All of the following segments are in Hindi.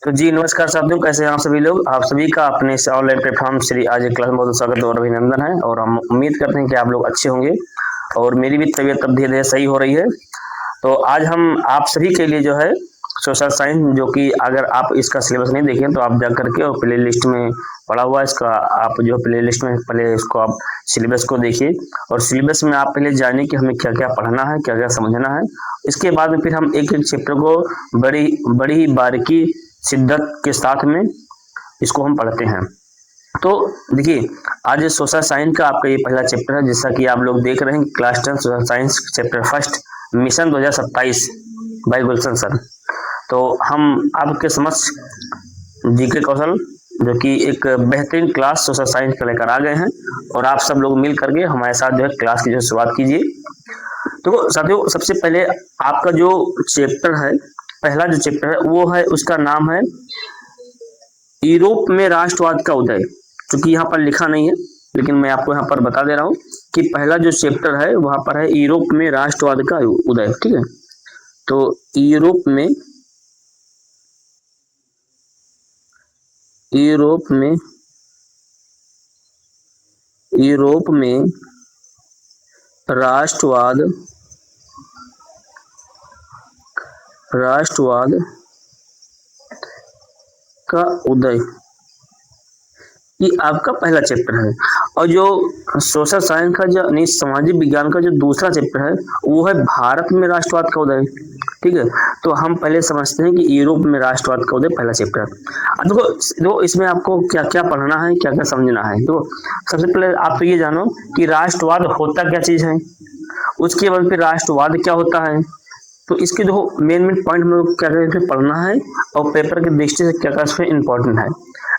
तो जी नमस्कार साथियों, कैसे हैं आप सभी लोग। आप सभी का अपने इस ऑनलाइन प्लेटफॉर्म श्री आज एक क्लास में बहुत स्वागत और अभिनंदन है। और हम उम्मीद करते हैं कि आप लोग अच्छे होंगे और मेरी भी तबीयत अब धीरे धीरे सही हो रही है। तो आज हम आप सभी के लिए जो है सोशल साइंस, जो कि अगर आप इसका सिलेबस नहीं देखें तो आप जा करके और प्ले लिस्ट में पड़ा हुआ है इसका, आप जो प्ले लिस्ट में पहले इसको आप सिलेबस को देखिए और सिलेबस में आप पहले जानिए कि हमें क्या क्या पढ़ना है, क्या क्या समझना है। इसके बाद में फिर हम एक एक चैप्टर को बड़ी बड़ी बारीकी शिद्दत के साथ में इसको हम पढ़ते हैं। तो देखिए, आज सोशल साइंस का आपका ये पहला चैप्टर है, जैसा कि आप लोग देख रहे हैं, class 10 social science chapter first, mission 2027 बाय गुलशन सर। तो हम आपके समक्ष जीके कौशल, जो कि एक बेहतरीन क्लास सोशल साइंस का लेकर आ गए हैं और आप सब लोग मिल करके हमारे साथ जो है क्लास की जो शुरुआत कीजिए। तो साथियों, सबसे पहले आपका जो चैप्टर है, पहला जो चैप्टर है वो है, उसका नाम है यूरोप में राष्ट्रवाद का उदय। क्योंकि यहाँ पर लिखा नहीं है, लेकिन मैं आपको यहाँ पर बता दे रहा हूँ कि पहला जो चैप्टर है वहां पर है यूरोप में राष्ट्रवाद का उदय। ठीक है, तो यूरोप में यूरोप में यूरोप में राष्ट्रवाद का उदय, ये आपका पहला चैप्टर है। और जो सोशल साइंस का जो नहीं, सामाजिक विज्ञान का जो दूसरा चैप्टर है वो है भारत में राष्ट्रवाद का उदय। ठीक है, तो हम पहले समझते हैं कि यूरोप में राष्ट्रवाद का उदय पहला चैप्टर। अब देखो इसमें आपको क्या क्या पढ़ना है, क्या क्या समझना है। तो सबसे पहले आप तो ये जानो कि राष्ट्रवाद होता क्या चीज है, उसके बाद फिर राष्ट्रवाद क्या होता है। तो इसके जो मेन मेन पॉइंट में क्या क्या पढ़ना है और पेपर की दृष्टि से क्या क्या इसमें इंपॉर्टेंट है।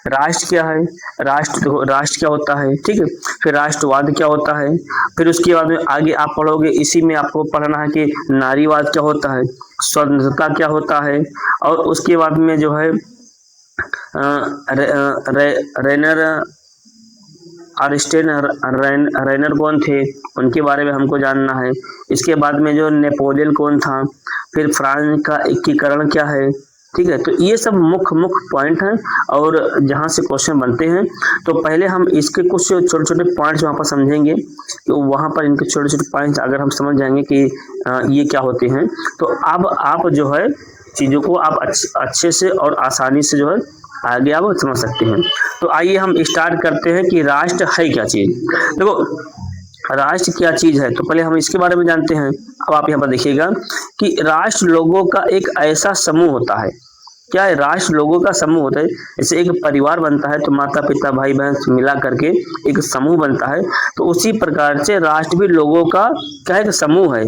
राष्ट्र क्या है, राष्ट्र क्या होता है, ठीक है, फिर राष्ट्रवाद क्या होता है, फिर उसके बाद में आगे आप पढ़ोगे, इसी में आपको पढ़ना है कि नारीवाद क्या होता है, स्वतंत्रता क्या होता है, और उसके बाद में जो है रेनर आर्स्टेन रेनर कौन थे, उनके बारे में हमको जानना है। इसके बाद में जो नेपोलियन कौन था, फिर फ्रांस का एकीकरण क्या है। ठीक है, तो ये सब मुख्य पॉइंट हैं और जहां से क्वेश्चन बनते हैं। तो पहले हम इसके कुछ छोटे छोटे पॉइंट्स वहां पर समझेंगे, तो वहां पर इनके छोटे छोटे पॉइंट्स अगर हम समझ जाएंगे कि ये क्या होते हैं, तो अब आप जो है चीजों को आप अच्छे से और आसानी से जो है आगे आप समझ सकते हैं। तो आइए हम स्टार्ट करते हैं कि राष्ट्र है क्या चीज। देखो, राष्ट्र क्या चीज है, तो पहले हम इसके बारे में जानते हैं। अब आप यहाँ पर देखिएगा कि राष्ट्र लोगों का एक ऐसा समूह होता है। क्या है, राष्ट्र लोगों का समूह होता है। जैसे एक परिवार बनता है तो माता पिता भाई बहन मिला करके एक समूह बनता है, तो उसी प्रकार से राष्ट्र भी लोगों का क्या है, समूह है।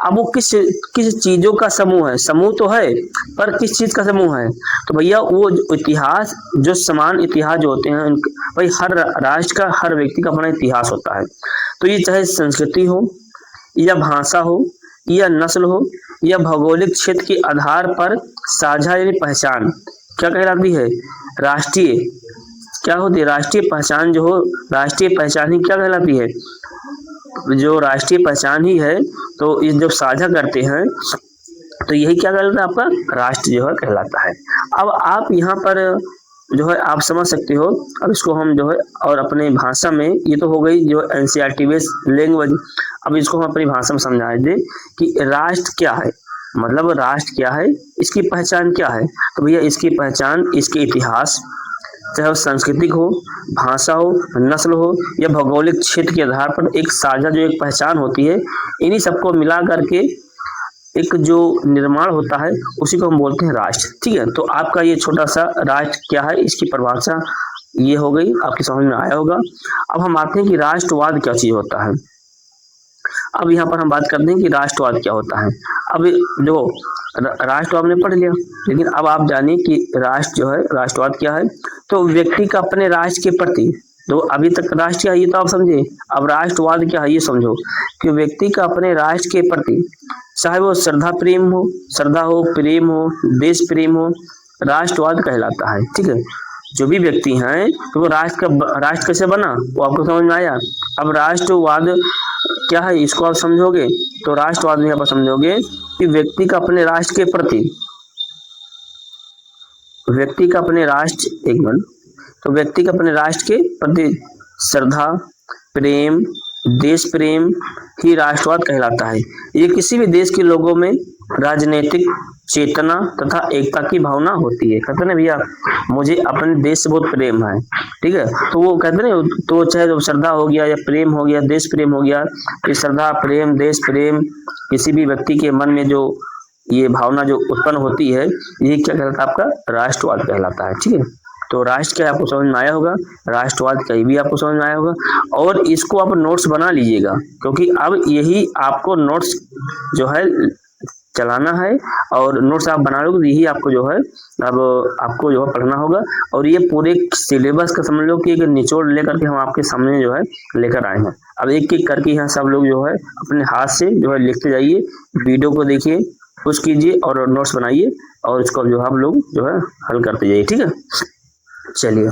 अब वो किस किस चीजों का समूह है, समूह तो है पर किस चीज का समूह है। तो भैया वो इतिहास, जो समान इतिहास जो होते हैं, भाई हर राष्ट्र का, हर व्यक्ति का अपना इतिहास होता है। तो ये चाहे संस्कृति हो या भाषा हो या नस्ल हो या भौगोलिक क्षेत्र के आधार पर साझा यानी पहचान क्या कहलाती है, राष्ट्रीय क्या होती है, राष्ट्रीय पहचान जो हो, राष्ट्रीय पहचान ही क्या कहलाती है, जो राष्ट्रीय पहचान ही है। तो ये जब साझा करते हैं तो यही क्या कहलाता है, आपका राष्ट्र जो है कहलाता है। अब आप यहाँ पर जो है आप समझ सकते हो। अब इसको हम जो है और अपने भाषा में, ये तो हो गई जो एनसीईआरटी बेस्ड लैंग्वेज, अब इसको हम अपनी भाषा में समझा दें कि राष्ट्र क्या है, मतलब राष्ट्र क्या है, इसकी पहचान क्या है। तो भैया इसकी पहचान इसके इतिहास, चाहे वो सांस्कृतिक हो, भाषा हो, नस्ल हो या भौगोलिक क्षेत्र के आधार पर एक साझा जो एक पहचान होती है, इन्हीं सबको मिला करके एक जो निर्माण होता है उसी को हम बोलते हैं राष्ट्र। ठीक है, तो आपका ये छोटा सा राष्ट्र क्या है, इसकी परिभाषा ये हो गई, आपकी समझ में आया होगा। अब हम आते हैं कि राष्ट्रवाद क्या चीज होता है। अब यहाँ पर हम बात करते हैं कि राष्ट्रवाद क्या होता है। अब जो राष्ट्रवाद ने पढ़ लिया, लेकिन अब आप जानिए कि राष्ट्र जो है, राष्ट्रवाद क्या है। तो व्यक्ति का अपने राष्ट्र के प्रति, तो अभी तक राष्ट्र क्या है ये तो आप समझे, अब राष्ट्रवाद क्या है ये समझो कि व्यक्ति का अपने राष्ट्र के प्रति, चाहे वो श्रद्धा हो, प्रेम हो, देश प्रेम हो, राष्ट्रवाद कहलाता है। ठीक है, जो भी व्यक्ति हैं, तो वो राष्ट्र कैसे बना वो आपको समझ में आया। अब राष्ट्रवाद क्या है इसको आप समझोगे, तो राष्ट्रवाद में आप समझोगे कि व्यक्ति का अपने राष्ट्र के प्रति व्यक्ति का अपने राष्ट्र, एक मिनट, तो व्यक्ति का अपने राष्ट्र के प्रति श्रद्धा, प्रेम, देश प्रेम ही राष्ट्रवाद कहलाता है। ये किसी भी देश के लोगों में राजनीतिक चेतना तथा एकता की भावना होती है। कहते ना भैया मुझे अपने देश से बहुत प्रेम है, ठीक है, तो वो कहते ना, तो चाहे तो श्रद्धा हो गया या प्रेम हो गया, देश प्रेम हो गया, ये श्रद्धा, प्रेम, देश प्रेम किसी भी व्यक्ति के मन में जो ये भावना जो उत्पन्न होती है, ये क्या कहलाता है, आपका राष्ट्रवाद कहलाता है। ठीक है, तो राष्ट्र क्या आपको समझ में आया होगा, राष्ट्रवाद का भी आपको समझ में आया होगा, और इसको आप नोट्स बना लीजिएगा, क्योंकि अब यही आपको नोट्स जो है चलाना है, और नोट्स आप बना लोगे, यही आपको जो है अब आपको जो है पढ़ना होगा। और ये पूरे सिलेबस का समझ लो कि एक निचोड़ लेकर के हम आपके सामने जो है लेकर आए हैं। अब एक एक करके यहाँ सब लोग जो है अपने हाथ से जो है लिखते जाइए, वीडियो को देखिए, पुश कीजिए और नोट्स बनाइए, और इसको जो आप लोग जो है हल करते जाइए। ठीक है, चलिए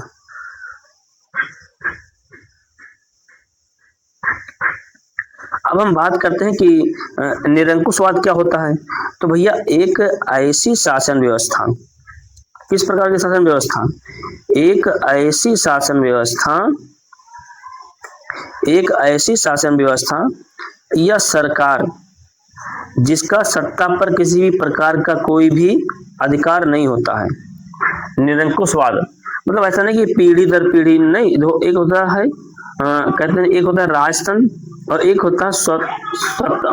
अब हम बात करते हैं कि निरंकुशवाद क्या होता है। तो भैया एक ऐसी शासन व्यवस्था, किस प्रकार की शासन व्यवस्था, एक ऐसी शासन व्यवस्था, एक ऐसी शासन व्यवस्था या सरकार जिसका सत्ता पर किसी भी प्रकार का कोई भी अधिकार नहीं होता है। निरंकुशवाद मतलब ऐसा नहीं कि पीढ़ी दर पीढ़ी, नहीं, एक होता है कहते हैं, एक होता है राजतंत्र और एक होता है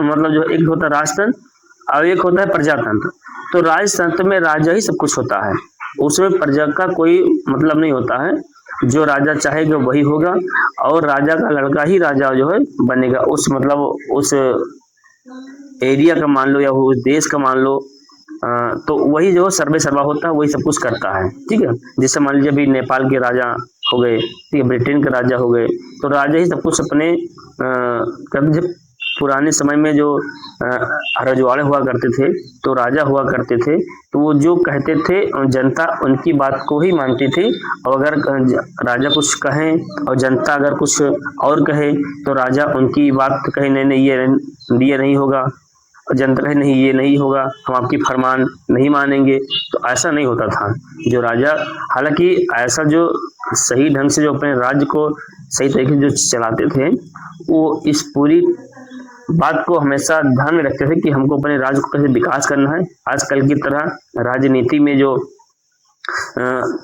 मतलब जो एक होता है राजतंत्र और एक होता है प्रजातंत्र। तो राजतंत्र में राजा ही सब कुछ होता है, उसमें प्रजा का कोई मतलब नहीं होता है, जो राजा चाहेगा वही होगा, और राजा का लड़का ही राजा जो है बनेगा, उस मतलब उस एरिया का मान लो या उस देश का मान लो, तो वही जो सर्वे सर्वा होता है वही सब कुछ करता है। ठीक है, जैसे मान लीजिए अभी नेपाल के राजा हो गए, ठीक है, ब्रिटेन के राजा हो गए, तो राजा ही सब कुछ अपने जब पुराने समय में जो रजवाड़े हुआ करते थे तो राजा हुआ करते थे, तो वो जो कहते थे जनता उनकी बात को ही मानती थी, और अगर राजा कुछ कहें और जनता अगर कुछ और कहे तो राजा उनकी बात कहे नहीं नहीं ये नहीं होगा, और जनता कहे नहीं ये नहीं होगा, हम आपकी फरमान नहीं मानेंगे। तो ऐसा नहीं होता था जो राजा, हालांकि ऐसा जो सही ढंग से जो अपने राज्य को सही तरीके से जो चलाते थे वो इस पूरी बात को हमेशा ध्यान में रखते थे कि हमको अपने राज्य को कैसे विकास करना है। आजकल की तरह राजनीति में जो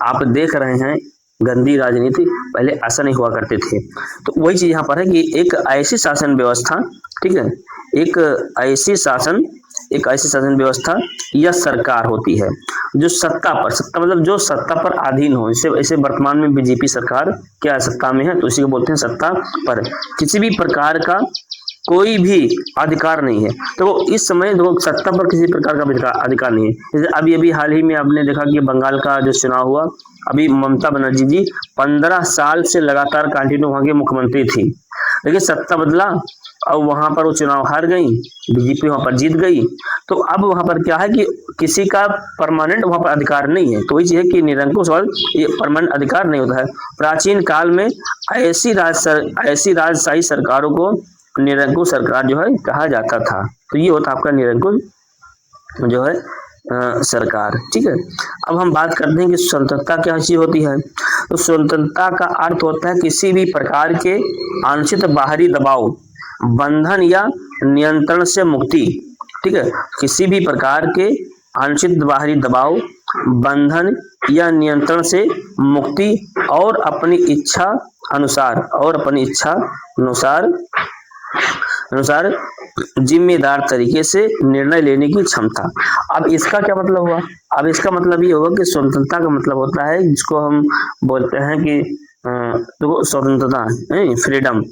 आप देख रहे हैं गंदी राजनीति, पहले ऐसा नहीं हुआ करते थे। तो वही चीज यहाँ पर है कि एक ऐसी शासन व्यवस्था, ठीक है, एक ऐसी शासन व्यवस्था या सरकार होती है जो सत्ता मतलब जो सत्ता पर अधीन हो। जैसे वर्तमान में बीजेपी सरकार क्या सत्ता में है, तो इसी को बोलते हैं सत्ता पर किसी भी प्रकार का कोई भी अधिकार नहीं है। तो इस समय सत्ता पर किसी प्रकार का अधिकार नहीं है। जैसे अभी हाल ही में आपने देखा कि बंगाल का जो चुनाव हुआ, अभी ममता बनर्जी जी 15 साल से लगातार कंटिन्यू वहां के मुख्यमंत्री थी, लेकिन सत्ता बदला और वहां पर वो चुनाव हार गई, बीजेपी वहां पर जीत गई। तो अब वहां पर क्या है कि किसी का परमानेंट वहां पर अधिकार नहीं है। तो वही चीज है कि निरंकुशवाद ये परमानेंट अधिकार नहीं होता है। प्राचीन काल में ऐसी राजशाही सरकारों को निरंकुश सरकार जो है कहा जाता था। तो ये होता आपका निरंकुश जो है सरकार। ठीक है, अब हम बात करते हैं कि स्वतंत्रता क्या चीज होती है। तो स्वतंत्रता का अर्थ होता है किसी भी प्रकार के आंशिक बाहरी दबाव, बंधन या नियंत्रण से मुक्ति। ठीक है, किसी भी प्रकार के आंशिक बाहरी दबाव, बंधन या नियंत्रण से मुक्ति और अपनी इच्छा अनुसार जिम्मेदार तरीके से निर्णय लेने की क्षमता। अब इसका क्या मतलब हुआ? अब इसका मतलब ये होगा कि स्वतंत्रता का मतलब होता है जिसको हम बोलते हैं कि तो स्वतंत्रता है, फ्रीडम,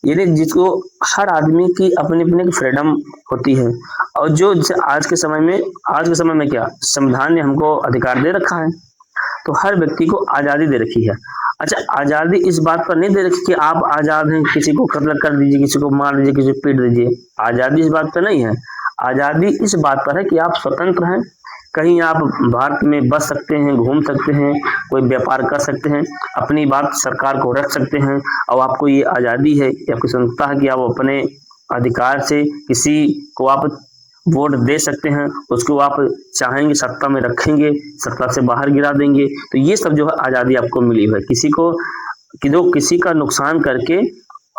यानी जिसको हर आदमी की अपनी अपनी फ्रीडम होती है। और जो आज के समय में क्या संविधान ने हमको अधिकार दे रखा है, तो हर व्यक्ति को आजादी दे रखी है। अच्छा, आजादी इस बात पर नहीं दे रखी कि आप आजाद हैं, किसी को कत्ल कर दीजिए, किसी को मार दीजिए, किसी को पीट दीजिए। आजादी इस बात पर नहीं है। आजादी इस बात पर है कि आप स्वतंत्र हैं, कहीं आप भारत में बस सकते हैं, घूम सकते हैं, कोई व्यापार कर सकते हैं, अपनी बात सरकार को रख सकते हैं, और आपको ये आजादी है, आपकी स्वतंत्रता है कि आप अपने अधिकार से किसी को आप वोट दे सकते हैं, उसको आप चाहेंगे सत्ता में रखेंगे, सत्ता से बाहर गिरा देंगे। तो ये सब जो है आज़ादी आपको मिली है। किसी का नुकसान करके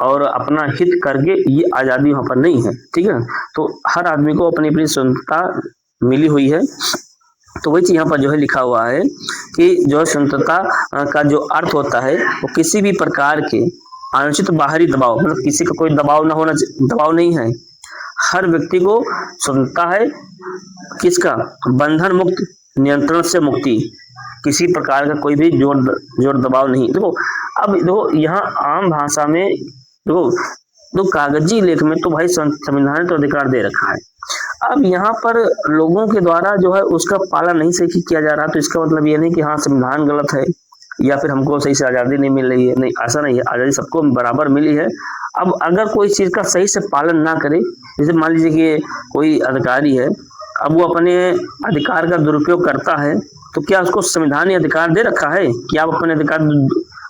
और अपना हित करके ये आज़ादी वहाँ पर नहीं है, ठीक है। तो हर आदमी को अपनी अपनी स्वतंत्रता मिली हुई है। तो वही चीज यहाँ पर जो है लिखा हुआ है कि जो स्वतंत्रता का जो अर्थ होता है वो किसी भी प्रकार के अनुचित बाहरी दबाव, मतलब किसी का कोई दबाव ना होना, दबाव नहीं है। हर व्यक्ति को स्वतंत्रता है, किसका, बंधन मुक्त, नियंत्रण से मुक्ति, किसी प्रकार का कोई भी जोर दबाव नहीं। देखो अब देखो यहाँ आम भाषा में देखो कागजी लेख में तो भाई संविधान ने तो अधिकार दे रखा है। अब यहाँ पर लोगों के द्वारा जो है उसका पालन नहीं सही किया जा रहा, तो इसका मतलब ये नहीं कि हाँ संविधान गलत है या फिर हमको सही से आज़ादी नहीं मिल रही है। नहीं, ऐसा नहीं है, आज़ादी सबको बराबर मिली है। अब अगर कोई चीज़ का सही से पालन ना करे, जैसे मान लीजिए कि कोई अधिकारी है, अब वो अपने अधिकार का दुरुपयोग करता है, तो क्या उसको संविधान ने अधिकार दे रखा है कि आप अपने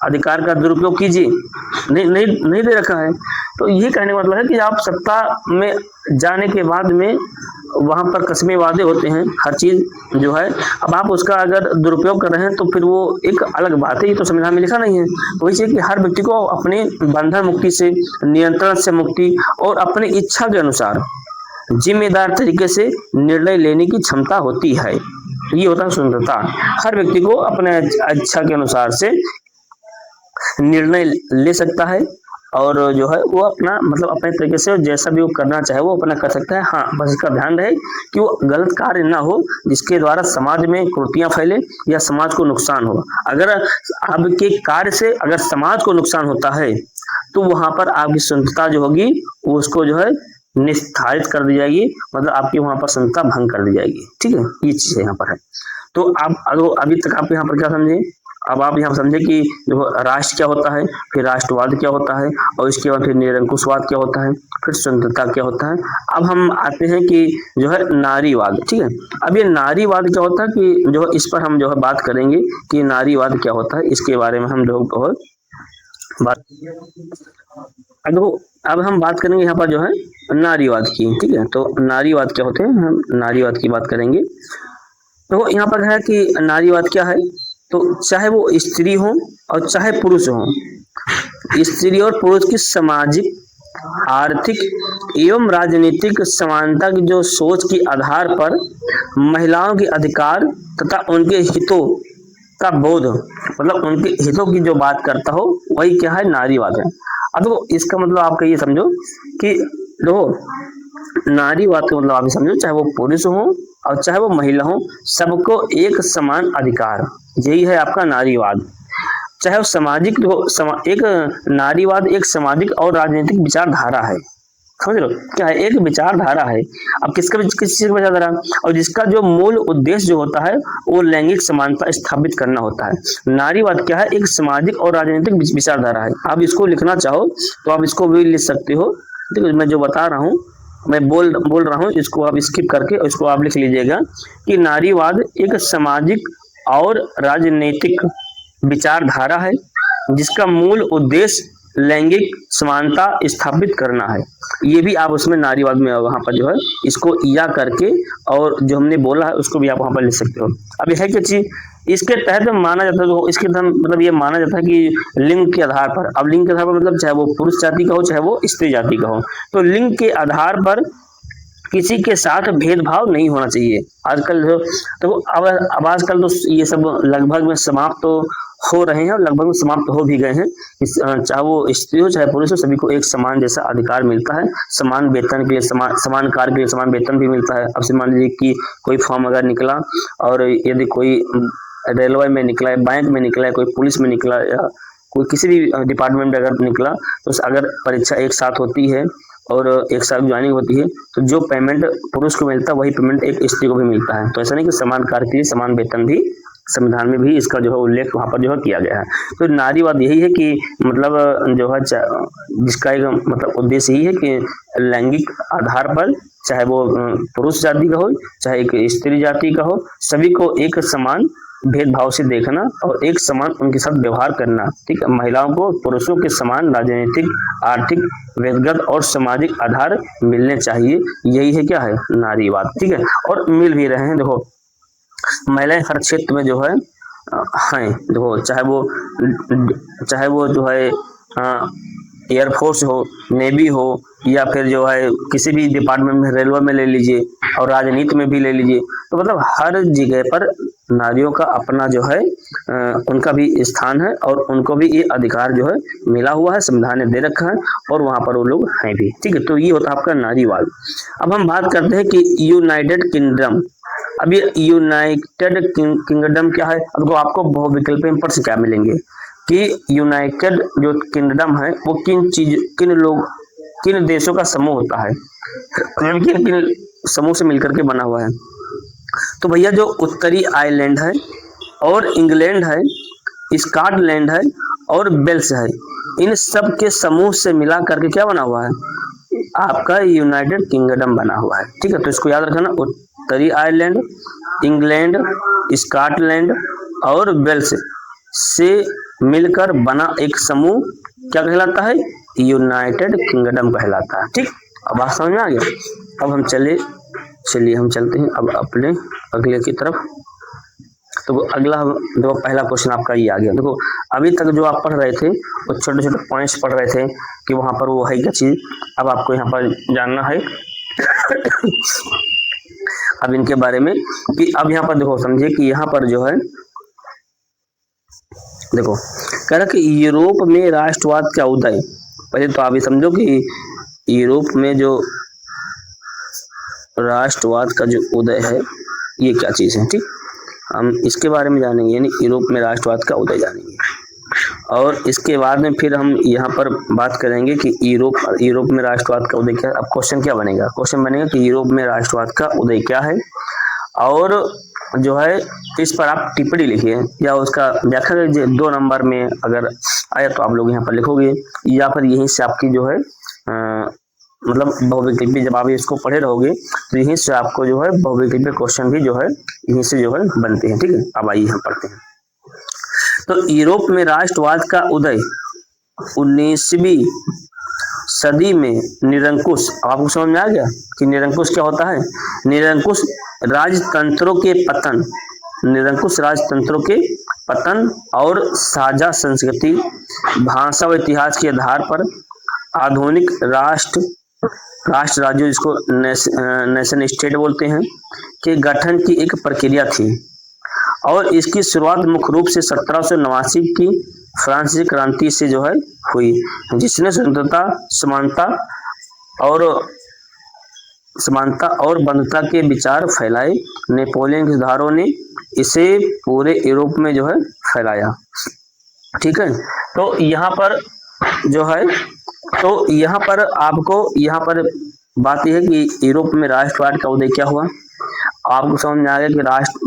अधिकार का दुरुपयोग कीजिए? नहीं दे रखा है। तो ये कहने का मतलब है कि आप सत्ता में जाने के बाद में वहां पर कस्मे वादे होते हैं, हर चीज जो है, अब आप उसका अगर दुरुपयोग कर रहे हैं तो फिर वो एक अलग बात है, ये तो संविधान में लिखा नहीं है। तो वही चाहिए कि हर व्यक्ति को अपने बंधन मुक्ति से, नियंत्रण से मुक्ति और अपनी इच्छा के अनुसार जिम्मेदार तरीके से निर्णय लेने की क्षमता होती है। ये होता है स्वतंत्रता। हर व्यक्ति को अपने इच्छा के अनुसार से निर्णय ले सकता है और जो है वो अपना मतलब अपने तरीके से जैसा भी वो करना चाहे वो अपना कर सकता है। हाँ, बस इसका ध्यान रहे कि वो गलत कार्य ना हो जिसके द्वारा समाज में कुरीतियां फैले या समाज को नुकसान हो। अगर आपके कार्य से अगर समाज को नुकसान होता है तो वहां पर आपकी स्वतंत्रता जो होगी उसको जो है निस्तारित कर दी जाएगी, मतलब आपकी वहां पर स्वतंत्रता भंग कर दी जाएगी। ठीक है, ये चीज यहाँ पर है। तो आप अभी तक आप यहाँ पर क्या समझे? अब आप यहाँ समझे कि देखो राष्ट्र क्या होता है, फिर राष्ट्रवाद क्या होता है, और इसके बाद फिर निरंकुशवाद क्या होता है, फिर स्वतंत्रता क्या होता है। अब हम आते हैं कि जो है नारीवाद। ठीक है, अब ये नारीवाद क्या होता है कि जो है इस पर हम जो है बात करेंगे कि नारीवाद क्या होता है, इसके बारे में हम जो है बात। देखो अब हम बात करेंगे यहाँ पर जो है नारीवाद की। ठीक है, तो नारीवाद क्या होते हैं, हम नारीवाद की बात करेंगे। तो यहाँ पर है कि नारीवाद क्या है, तो चाहे वो स्त्री हो और चाहे पुरुष हो, स्त्री और पुरुष की सामाजिक, आर्थिक एवं राजनीतिक समानता की जो सोच के आधार पर महिलाओं के अधिकार तथा उनके हितों का बोध, मतलब उनके हितों की जो बात करता हो वही क्या है, नारीवाद है। अब तो इसका मतलब आपका ये समझो कि देखो नारीवाद का मतलब आप समझो चाहे वो पुरुष हो और चाहे वो महिला हो, सबको एक समान अधिकार, यही है आपका नारीवाद। चाहे वो सामाजिक एक नारीवाद एक सामाजिक और राजनीतिक विचारधारा है, समझ लो क्या है, एक विचारधारा है। अब किस चीज की विचारधारा, और जिसका जो मूल उद्देश्य जो होता है वो लैंगिक समानता स्थापित करना होता है। नारीवाद क्या है, एक सामाजिक और राजनीतिक विचारधारा है। आप इसको लिखना चाहो तो आप इसको भी लिख सकते हो। देखो मैं जो बता रहा हूँ, मैं बोल रहा हूँ, इसको आप स्किप करके इसको आप लिख लीजिएगा कि नारीवाद एक सामाजिक और राजनीतिक विचारधारा है जिसका मूल उद्देश्य लैंगिक समानता स्थापित करना है। ये भी आप उसमें नारीवाद में वहां पर जो है इसको या करके और जो हमने बोला है उसको भी आप वहां पर लिख सकते हो। अब यह है क्या चीज, इसके तहत माना जाता है, इसके तहत मतलब ये माना जाता है कि लिंग के आधार पर, अब लिंग के आधार पर मतलब चाहे वो पुरुष जाति का हो चाहे वो स्त्री जाति का हो, तो लिंग के आधार पर किसी के साथ भेदभाव नहीं होना चाहिए। आजकल तो अब आजकल तो ये सब लगभग में समाप्त तो हो रहे हैं और लगभग में समाप्त हो भी गए हैं। चाहे वो स्त्री हो चाहे पुरुष हो, सभी को एक समान जैसा अधिकार मिलता है। समान वेतन के लिए समान कार्य के लिए समान वेतन भी मिलता है। अब से मान लीजिए कि कोई फॉर्म अगर निकला और यदि कोई रेलवे में निकला है, बैंक में निकला है, कोई पुलिस में निकला या कोई किसी भी डिपार्टमेंट में अगर निकला, तो अगर परीक्षा एक साथ होती है और एक साथ ज्वाइनिंग होती है तो जो पेमेंट पुरुष को मिलता है वही पेमेंट एक स्त्री को भी मिलता है। तो ऐसा नहीं कि समान कार्य के लिए समान वेतन भी, संविधान में भी इसका जो है उल्लेख वहां पर जो है किया गया है। तो नारीवाद यही है कि मतलब जो है जिसका एक मतलब उद्देश्य यही है कि लैंगिक आधार पर चाहे वो पुरुष जाति का हो चाहे एक स्त्री जाति का हो, सभी को एक समान भेदभाव से देखना और एक समान उनके साथ व्यवहार करना, ठीक है। महिलाओं को पुरुषों के समान राजनीतिक, आर्थिक, व्यक्तिगत और सामाजिक आधार मिलने चाहिए, यही है क्या है नारीवाद, ठीक है। और मिल भी रहे हैं, देखो महिलाएं हर क्षेत्र में जो है हैं, देखो चाहे वो जो है एयरफोर्स हो, नेवी हो, या फिर जो है किसी भी डिपार्टमेंट में, रेलवे में ले लीजिए और राजनीति में भी ले लीजिए, तो मतलब हर जगह पर नारियों का अपना जो है उनका भी स्थान है और उनको भी ये अधिकार जो है मिला हुआ है, संविधान ने दे रखा है और वहां पर वो लोग हैं भी, ठीक है। तो ये होता है आपका नारीवाद। अब हम बात करते हैं कि यूनाइटेड किंगडम। अब ये यूनाइटेड किंगडम क्या है? अब आपको बहुविकल्प पर से क्या मिलेंगे कि यूनाइटेड जो किंगडम है वो किन देशों का समूह होता है, किन किन समूह से मिलकर के बना हुआ है। तो भैया जो उत्तरी आयरलैंड है और इंग्लैंड है, स्कॉटलैंड है और वेल्स है, इन सब के समूह से मिला करके क्या बना हुआ है आपका यूनाइटेड किंगडम बना हुआ है, ठीक है। तो इसको याद रखना, उत्तरी आयरलैंड, इंग्लैंड, स्कॉटलैंड और वेल्स से मिलकर बना एक समूह क्या कहलाता है? यूनाइटेड किंगडम कहलाता है, ठीक। अब बात समझ में आ गया। अब हम चलिए हम चलते हैं अब अपने अगले की तरफ। तो अगला देखो पहला क्वेश्चन आपका ये आ गया। देखो अभी तक जो आप पढ़ रहे थे वो छोटे छोटे पॉइंट्स पढ़ रहे थे कि वहां पर वो है क्या चीज, अब आपको यहाँ पर जानना है अब इनके बारे में कि अब यहाँ पर देखो समझिए कि यहाँ पर जो है देखो कह रहा कि यूरोप में राष्ट्रवाद का उदय। पहले तो आप ये समझो कि यूरोप में जो राष्ट्रवाद का जो उदय है ये क्या चीज है, ठीक। हम इसके बारे में जानेंगे, यानी यूरोप में राष्ट्रवाद का उदय जानेंगे और इसके बाद में फिर हम यहाँ पर बात करेंगे कि यूरोप में राष्ट्रवाद का उदय क्या। अब क्वेश्चन क्या बनेगा? क्वेश्चन बनेगा कि यूरोप में राष्ट्रवाद का उदय क्या है और जो है इस पर आप टिप्पणी लिखिए या उसका व्याख्या कीजिए। 2 नंबर में अगर आया तो आप लोग यहाँ पर लिखोगे या फिर यहीं से आपकी जो है मतलब बहुविकल्पी जब आप इसको पढ़े रहोगे तो यहीं से आपको जो है बहुविकल्पी क्वेश्चन भी जो है यहीं से जो है बनते हैं, ठीक है। अब आइए हम पढ़ते हैं। तो यूरोप में राष्ट्रवाद का उदय 19वीं सदी में निरंकुश। आपको समझ में आ गया कि निरंकुश क्या होता है? निरंकुश राजतंत्रों के पतन, निरंकुश राजतंत्रों के पतन और साझा संस्कृति, भाषा व इतिहास के आधार पर आधुनिक राष्ट्र राज्यों, जिसको नेशन स्टेट बोलते हैं, के गठन की एक प्रक्रिया थी और इसकी शुरुआत मुख्य रूप से 1789 की फ्रांसीसी क्रांति से जो है हुई, जिसने स्वतंत्रता, समानता और बंधुता के विचार फैलाए। नेपोलियन के सुधारों ने इसे पूरे यूरोप में जो है फैलाया, ठीक है। तो यहाँ पर जो है तो यहाँ पर आपको यहाँ पर बात यह है कि यूरोप में राष्ट्रवाद का उदय क्या हुआ। आपको समझ में आ गया कि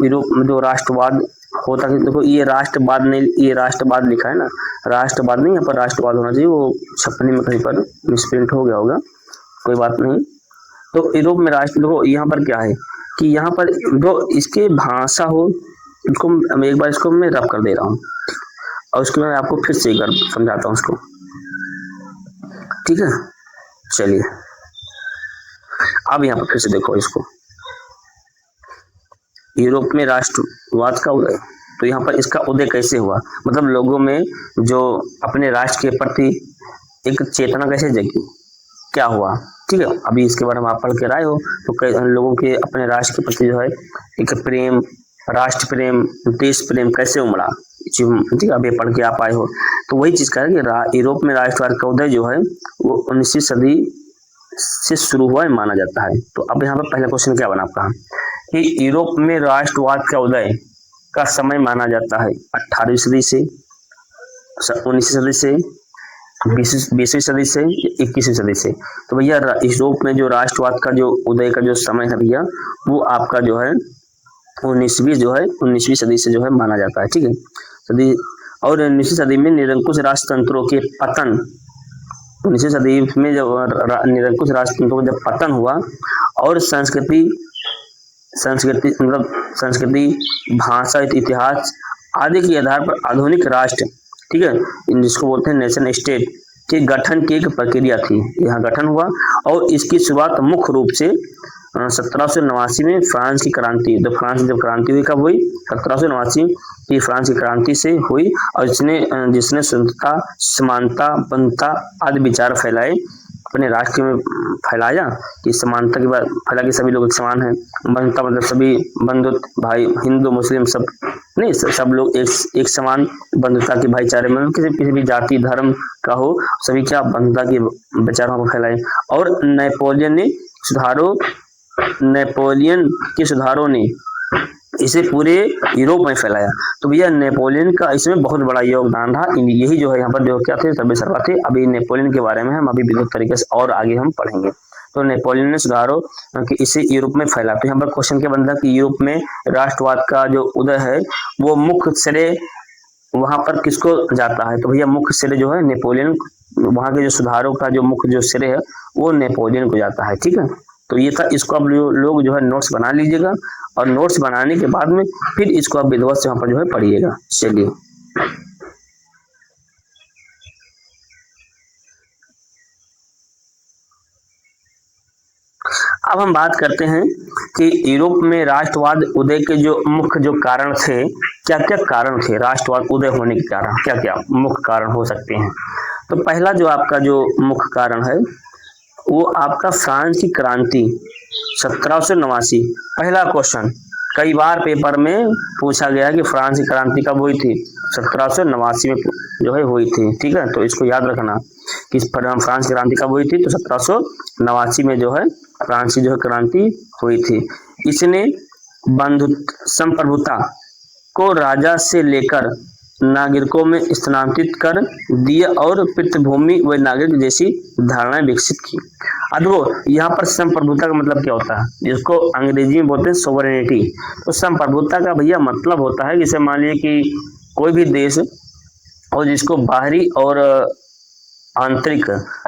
यूरोप में जो राष्ट्रवाद होता है, देखो ये राष्ट्रवाद नहीं, ये राष्ट्रवाद लिखा है ना, राष्ट्रवाद नहीं, यहाँ पर राष्ट्रवाद होना चाहिए, वो छपने में कहीं पर मिसप्रिंट हो गया होगा, कोई बात नहीं। तो यूरोप में राष्ट्र, देखो यहाँ पर क्या है कि यहाँ पर जो इसके भाषा हो, इसको एक बार इसको मैं रब कर दे रहा हूँ और उसके बाद आपको फिर से एक बार समझाता हूँ उसको, ठीक है। चलिए अब यहाँ पर फिर से देखो इसको, यूरोप में राष्ट्रवाद का उदय। तो यहाँ पर इसका उदय कैसे हुआ, मतलब लोगों में जो अपने राष्ट्र के प्रति एक चेतना कैसे जगी, क्या हुआ, ठीक है। अभी इसके बारे में आप पढ़ के आए हो तो कई लोगों के अपने राष्ट्र के प्रति जो है एक प्रेम, राष्ट्र प्रेम, देश प्रेम कैसे उमड़ा, ठीक है, अभी पढ़ के आप आए हो। तो वही चीज कह रहा है कि यूरोप में राष्ट्रवाद का उदय जो है वो 19वीं सदी से शुरू हुआ है माना जाता है। तो अब यहाँ पर पहला क्वेश्चन क्या बना आपका कि यूरोप में राष्ट्रवाद का उदय का समय माना जाता है 18वीं सदी से, 19वीं सदी से, 20वीं सदी से, 21वीं सदी से। तो भैया यूरोप में जो राष्ट्रवाद का जो उदय का जो समय है भैया वो आपका जो है 19वीं सदी से जो है माना जाता है, ठीक है सदी। और 19वीं सदी में निरंकुश राजतंत्रों के पतन, 19वीं सदी में जब निरंकुश राजतंत्रों का जब पतन हुआ और संस्कृति संस्कृति मतलब संस्कृति, भाषा, इतिहास आदि के आधार पर आधुनिक राष्ट्र, ठीक है, जिसको बोलते हैं नेशन स्टेट के गठन की एक प्रक्रिया थी। यहाँ गठन हुआ और इसकी शुरुआत मुख्य रूप से 1789 में फ्रांस की क्रांति, तो फ्रांस की जब क्रांति हुई, कब हुई? 1789 की फ्रांस की क्रांति से हुई, और जिसने स्वतंत्रता, समानता, बंधुता आदि विचार फैलाए, अपने राष्ट्र में फैलाया कि समानता की बात फैला कि सभी लोग एक समान हैं, बंधुता मतलब सभी बंधुत्व भाई, हिंदू मुस्लिम सब नहीं, सब लोग एक समान बंधुता के भाईचारे में, किसी भी जाति धर्म का हो, सभी क्या बंधुता के विचारों को फैलाए। और नेपोलियन के सुधारों ने इसे पूरे यूरोप में फैलाया। तो भैया नेपोलियन का इसमें बहुत बड़ा योगदान रहा। यही जो है यहाँ पर जो क्या थे, सर्वे सर्वा थे। अभी नेपोलियन के बारे में हम अभी विस्तृत तरीके से और आगे हम पढ़ेंगे। तो नेपोलियन ने सुधारों कि इसे यूरोप में फैला। तो यहाँ पर क्वेश्चन क्या बनता है कि यूरोप में राष्ट्रवाद का जो उदय है वो मुख्य श्रेय वहां पर किसको जाता है? तो भैया मुख्य श्रेय जो है नेपोलियन, वहां के जो सुधारों का जो मुख्य जो श्रेय है वो नेपोलियन को जाता है। ठीक है, तो ये था। इसको आप लोग जो है नोट्स बना लीजिएगा, और नोट्स बनाने के बाद में फिर इसको आप विधिवत से वहां पर जो है पढ़िएगा। चलिए अब हम बात करते हैं कि यूरोप में राष्ट्रवाद उदय के जो मुख्य जो कारण थे, क्या क्या कारण थे राष्ट्रवाद उदय होने के कारण, क्या क्या मुख्य कारण हो सकते हैं। तो पहला जो आपका जो मुख्य कारण है वो आपका फ्रांस की क्रांति 1789। पहला क्वेश्चन कई बार पेपर में पूछा गया कि फ्रांस की क्रांति कब हुई थी? 1789 में जो है हुई थी। ठीक है, तो इसको याद रखना कि फ्रांस की क्रांति कब हुई थी, तो 1789 में जो है फ्रांस की जो है क्रांति हुई थी। इसने संप्रभुता को राजा से लेकर नागरिकों में स्थानांतरित कर दिए और पितृभूमि व नागरिक जैसी धारणाएं विकसित की। अब देखो यहाँ पर संप्रभुता का मतलब क्या होता है, जिसको अंग्रेजी में बोलते हैं सोवरेनिटी। तो संप्रभुता का भैया मतलब होता है, जैसे मान लीजिए कि कोई भी देश और जिसको बाहरी और आंतरिक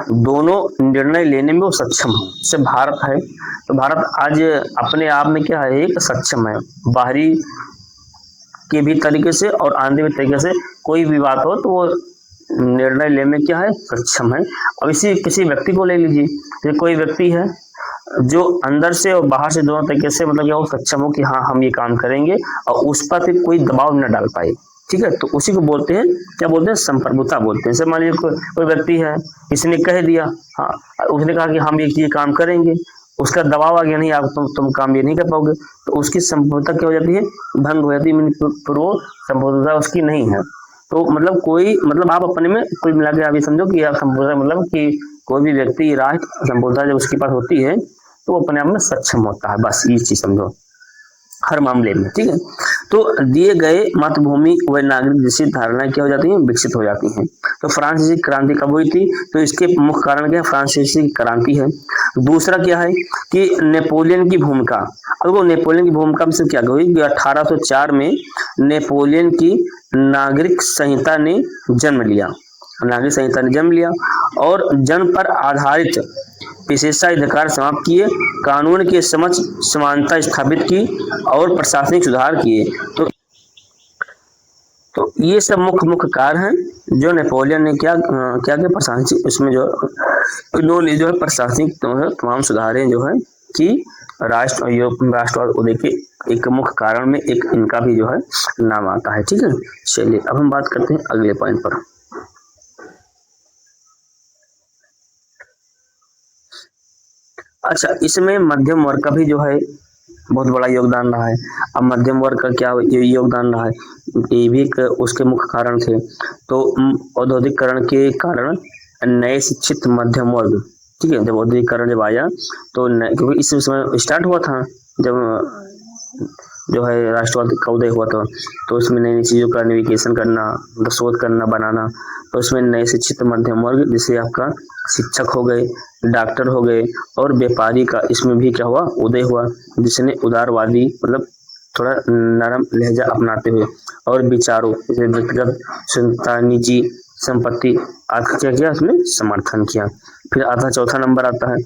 दोनों निर्णय लेने में वो सक्षम हो। जैसे भारत है, तो भारत आज अपने आप में क्या है, एक सक्षम है, बाहरी के भी तरीके से और आंतरिक तरीके से कोई भी बात हो तो वो निर्णय लेने में क्या है, सक्षम है। अब इसी किसी व्यक्ति को ले लीजिए, तो कोई व्यक्ति है जो अंदर से और बाहर से दोनों तरीके से मतलब क्या वो सक्षम हो कि हाँ हम ये काम करेंगे, और उस पर फिर कोई दबाव न डाल पाए। ठीक है, तो उसी को बोलते हैं, क्या बोलते हैं, संप्रभुता बोलते हैं। जैसे मान लीजिए कोई व्यक्ति है, किसी ने कह दिया, हाँ उसने कहा कि हम ये काम करेंगे, उसका दबाव आ गया, नहीं आप तुम काम ये नहीं कर पाओगे, तो उसकी संप्रभुता क्या हो जाती है, भंग हो जाती है, वो संप्रभुता उसकी नहीं है। तो मतलब कोई मतलब आप अपने में कुल मिला के आप ये समझो कि आप संप्रभुता मतलब कि कोई भी व्यक्ति राष्ट्र संप्रभुता जब उसके पास होती है तो वो अपने आप में सक्षम होता है, बस ये चीज समझो हर मामले में। ठीक है, तो दिए गए मातृभूमि व नागरिक जैसी धारणाएं क्या हो जाती हैं, विकसित हो जाती हैं। तो फ्रांसीसी क्रांति कब हुई थी, तो इसके मुख्य कारण क्या है, फ्रांसीसी क्रांति है। दूसरा क्या है कि नेपोलियन की भूमिका। अब वो नेपोलियन की भूमिका में क्या हुई कि 1804 में नेपोलियन की नागरिक संहिता ने जन्म लिया, नागरिक संहिता ने जन्म लिया और जन्म पर आधारित विशेषाधिकार समाप्त किए, कानून के समक्ष समानता स्थापित की और प्रशासनिक सुधार किए। तो ये सब मुख्य कार्य हैं जो नेपोलियन ने क्या प्रशासनिक इसमें जो इन्होंने जो है प्रशासनिक तमाम सुधारें जो है कि राष्ट्रवाद उदय के एक मुख्य कारण में एक इनका भी जो है नाम आता है। ठीक है, चलिए अब हम बात करते हैं अगले पॉइंट पर। अच्छा, इसमें मध्यम वर्ग का भी जो है बहुत बड़ा योगदान रहा है। अब मध्यम वर्ग का क्या योगदान रहा है, ये भी उसके मुख्य कारण थे। तो औद्योगिकरण के कारण नए शिक्षित मध्यम वर्ग, ठीक है, जब औद्योगिकरण जब आया तो क्योंकि इस समय स्टार्ट हुआ था जब जो है राष्ट्रवाद का उदय हुआ था, तो उसमें नई नई चीजों का नेविगेशन करना, शोध करना, बनाना, तो उसमें नए शिक्षित मध्यम वर्ग जैसे आपका शिक्षक हो गए, डॉक्टर हो गए और व्यापारी का इसमें भी क्या हुआ, उदय हुआ, जिसने उदारवादी मतलब थोड़ा नरम लहजा अपनाते हुए और विचारों जैसे व्यक्तिगत स्वतंत्रता, निजी संपत्ति आदि क्या किया, उसमें समर्थन किया। फिर आता चौथा नंबर आता है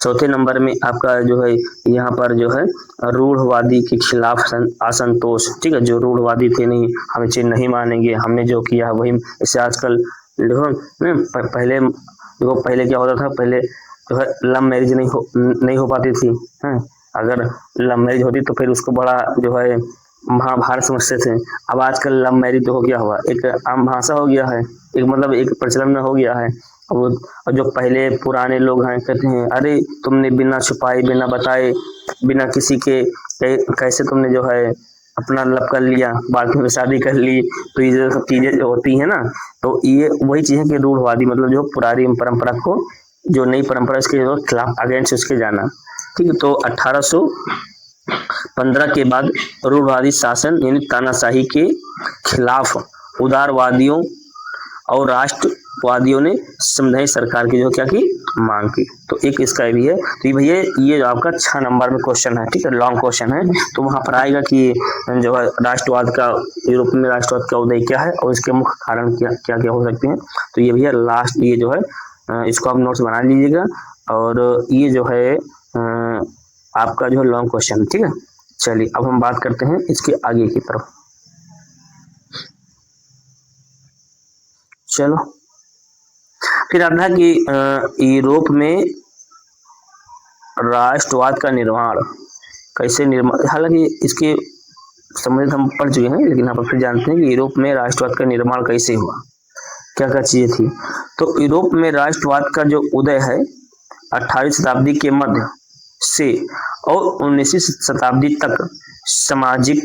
चौथे नंबर में आपका जो है यहाँ पर जो है रूढ़वादी के खिलाफ असंतोष, ठीक है, जो रूढ़वादी थे, नहीं हम चीज नहीं मानेंगे, हमने जो किया वही। इससे आजकल देखो पहले देखो पहले क्या होता था, पहले जो है लव मैरिज नहीं हो पाती थी, हैं। अगर लव मैरिज होती तो फिर उसको बड़ा जो है महाभारत समझते थे। अब आजकल लव मैरिज तो हो गया हुआ, एक आम भाषा हो गया है, एक मतलब एक प्रचलन में हो गया है। और जो पहले पुराने लोग हैं कहते हैं अरे तुमने बिना छुपाए, बिना बताए, बिना किसी के कैसे तुमने जो है अपना लव कर लिया, बाद में शादी कर ली। तो ये सब चीजें जो होती है ना, तो ये वही चीज है कि रूढ़वादी मतलब जो पुरानी परंपरा को, जो नई परंपरा इसके खिलाफ अगेंस्ट उसके जाना, ठीक है। तो 1815 के बाद रूढ़वादी शासन यानी तानाशाही के खिलाफ उदारवादियों और राष्ट्रवादियों ने संवैधानिक सरकार की जो क्या की मांग की। तो एक इसका भी है। तो ये भैया ये जो आपका 6 नंबर में क्वेश्चन है, ठीक है, लॉन्ग क्वेश्चन है। तो वहां पर आएगा कि जो है राष्ट्रवाद का, यूरोप में राष्ट्रवाद का उदय क्या है और इसके मुख्य कारण क्या क्या क्या हो सकते हैं। तो ये भैया लास्ट ये जो है इसको आप नोट्स बना लीजिएगा। और ये जो है आपका जो है लॉन्ग क्वेश्चन, ठीक है। चलिए अब हम बात करते हैं इसके आगे की तरफ। चलो फिर आता है कि यूरोप में राष्ट्रवाद का निर्माण कैसे निर्माण, हालांकि इसके संबंधित हम पढ़ चुके हैं, लेकिन यहाँ पर फिर जानते हैं कि यूरोप में राष्ट्रवाद का निर्माण कैसे हुआ, क्या क्या चीजें थी। तो यूरोप में राष्ट्रवाद का जो उदय है 18वीं शताब्दी के मध्य से और 19वीं शताब्दी तक सामाजिक,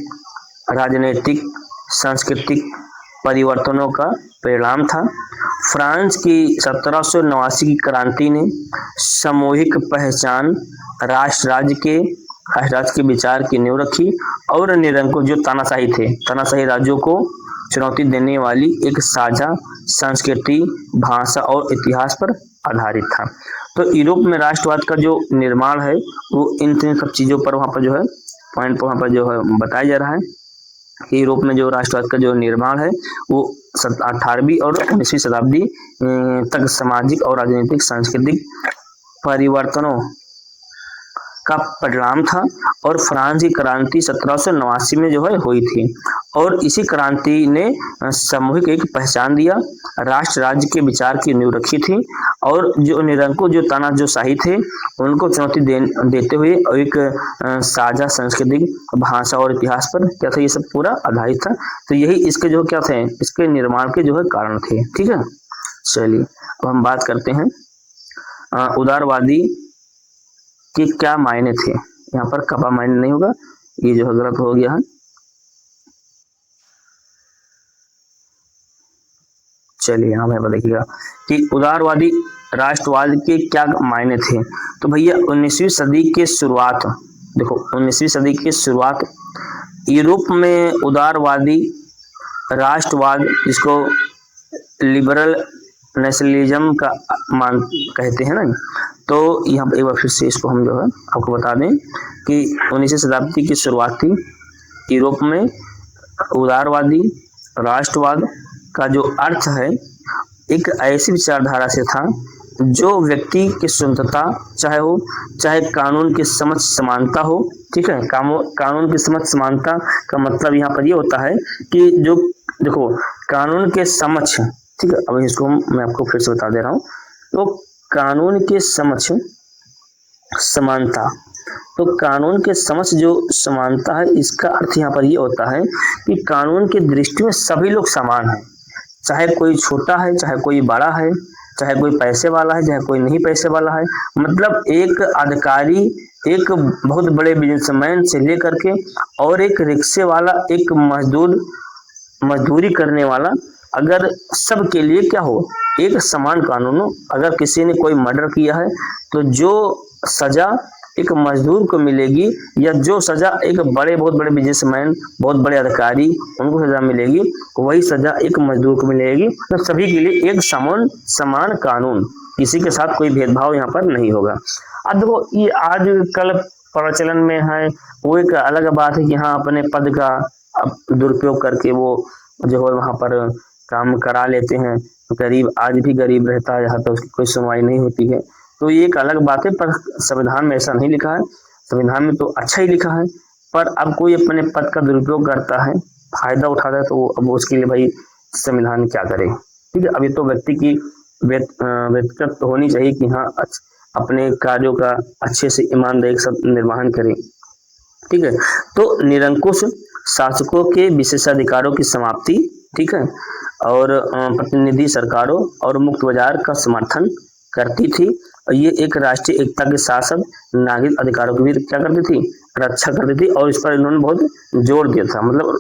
राजनीतिक, सांस्कृतिक परिवर्तनों का परिणाम था। फ्रांस की 1789 की क्रांति ने सामूहिक पहचान, राष्ट्र राज्य के विचार की नींव रखी और निरंकुश जो तानाशाही थे, तानाशाही राज्यों को चुनौती देने वाली एक साझा संस्कृति, भाषा और इतिहास पर आधारित था। तो यूरोप में राष्ट्रवाद का जो निर्माण है वो इन तीन सब चीजों पर वहां पर जो है पॉइंट वहां पर जो है बताया जा रहा है कि यूरोप में जो राष्ट्रवाद का जो निर्माण है वो 18वीं और 19वीं शताब्दी तक सामाजिक और राजनीतिक सांस्कृतिक परिवर्तनों का परिणाम था। और फ्रांस की क्रांति 1789 में जो है हुई थी और इसी क्रांति ने सामूहिक एक पहचान दिया, राष्ट्र राज्य के विचार की नींव रखी थी और जो निरंकुश जो तानाशाही थे उनको चुनौती देते हुए एक साझा सांस्कृतिक, भाषा और इतिहास पर क्या था, ये सब पूरा आधारित था। तो यही इसके जो क्या थे, इसके निर्माण के जो है कारण थे, ठीक है। चलिए अब हम बात करते हैं उदारवादी कि क्या मायने थे। यहाँ पर कपा मायने नहीं होगा, ये जो है गलत हो गया है। चलिए यहाँ पर देखिएगा कि उदारवादी राष्ट्रवाद के क्या मायने थे। तो भैया 19वीं सदी के शुरुआत, देखो 19वीं सदी की शुरुआत यूरोप में उदारवादी राष्ट्रवाद, जिसको लिबरल नेशनलिज्म का मान कहते हैं ना, तो यहाँ पर एक बार फिर से इसको हम जो है आपको बता दें कि 19वीं शताब्दी की शुरुआत थी यूरोप में उदारवादी राष्ट्रवाद का जो अर्थ है एक ऐसी विचारधारा से था जो व्यक्ति की स्वतंत्रता चाहे कानून के समक्ष समानता हो, ठीक है। कानून की समक्ष समानता का मतलब यहाँ पर ये होता है कि जो देखो कानून के समक्ष, ठीक है, अब इसको मैं आपको फिर से बता दे रहा हूँ। तो कानून के समक्ष समानता, तो कानून के समक्ष जो समानता है इसका अर्थ यहाँ पर ये होता है कि कानून की दृष्टि में सभी लोग समान हैं, चाहे कोई छोटा है, चाहे कोई बड़ा है, चाहे कोई पैसे वाला है, चाहे कोई नहीं पैसे वाला है। मतलब एक अधिकारी, एक बहुत बड़े बिजनेसमैन से लेकर के और एक रिक्शे वाला, एक मजदूरी करने वाला, अगर सबके लिए क्या हो, एक समान कानून हो। अगर किसी ने कोई मर्डर किया है तो जो सजा एक मजदूर को मिलेगी या जो सजा एक बहुत बड़े बिजनेसमैन, बहुत बड़े अधिकारी उनको सजा मिलेगी, वही सजा एक मजदूर को मिलेगी। तो सभी के लिए एक समान कानून, किसी के साथ कोई भेदभाव यहाँ पर नहीं होगा। अब देखो ये आजकल प्रचलन में है, वो एक अलग बात है कि हाँ अपने पद का दुरुपयोग करके वो जो है वहां पर काम करा लेते हैं। गरीब आज भी गरीब रहता है, यहाँ पर उसकी कोई सुनवाई नहीं होती है। तो ये एक अलग बात है, पर संविधान में ऐसा नहीं लिखा है। संविधान में तो अच्छा ही लिखा है, पर अब कोई अपने पद का दुरुपयोग करता है, फायदा उठाता है, तो अब उसके लिए भाई संविधान क्या करे। ठीक है, अब ये तो व्यक्ति की व्यक्तिगत होनी चाहिए कि हाँ अपने कार्यों का अच्छे से ईमानदारी के साथ निर्वहन करें। ठीक है, तो निरंकुश शासकों के विशेषाधिकारों की समाप्ति, ठीक है, और प्रतिनिधि सरकारों और मुक्त बाजार का समर्थन करती थी। और ये एक राष्ट्रीय एकता के साथ साथ नागरिक अधिकारों की भी क्या करती थी, रक्षा करती थी। और इस पर इन्होंने बहुत जोर दिया था। मतलब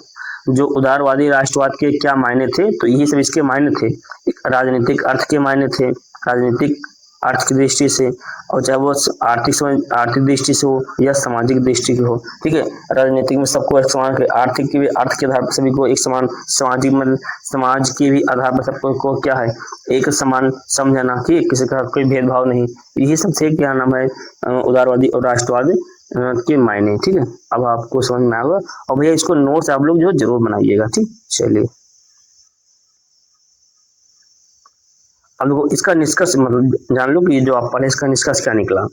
जो उदारवादी राष्ट्रवाद के क्या मायने थे, तो यही सब इसके मायने थे। एक राजनीतिक अर्थ के मायने थे, राजनीतिक अर्थ की दृष्टि से, और चाहे वो आर्थिक दृष्टि से हो या सामाजिक दृष्टि की हो। ठीक है, राजनीतिक में सबको एक समान, आर्थिक की भी अर्थ के आधार पर सभी को एक समान, सामाजिक में समाज के भी आधार पर सबको को क्या है, एक समान समझना कि किसी का कोई भेदभाव नहीं। यही सब थे क्या नाम है उदारवादी और राष्ट्रवाद के मायने। ठीक है, अब आपको समझ में आएगा। और भैया इसको नोट्स आप लोग जो जरूर बनाइएगा। ठीक, चलिए अब देखो इसका निष्कर्ष मतलब जान लो कि जो आप पढ़े इसका निष्कर्ष क्या निकला।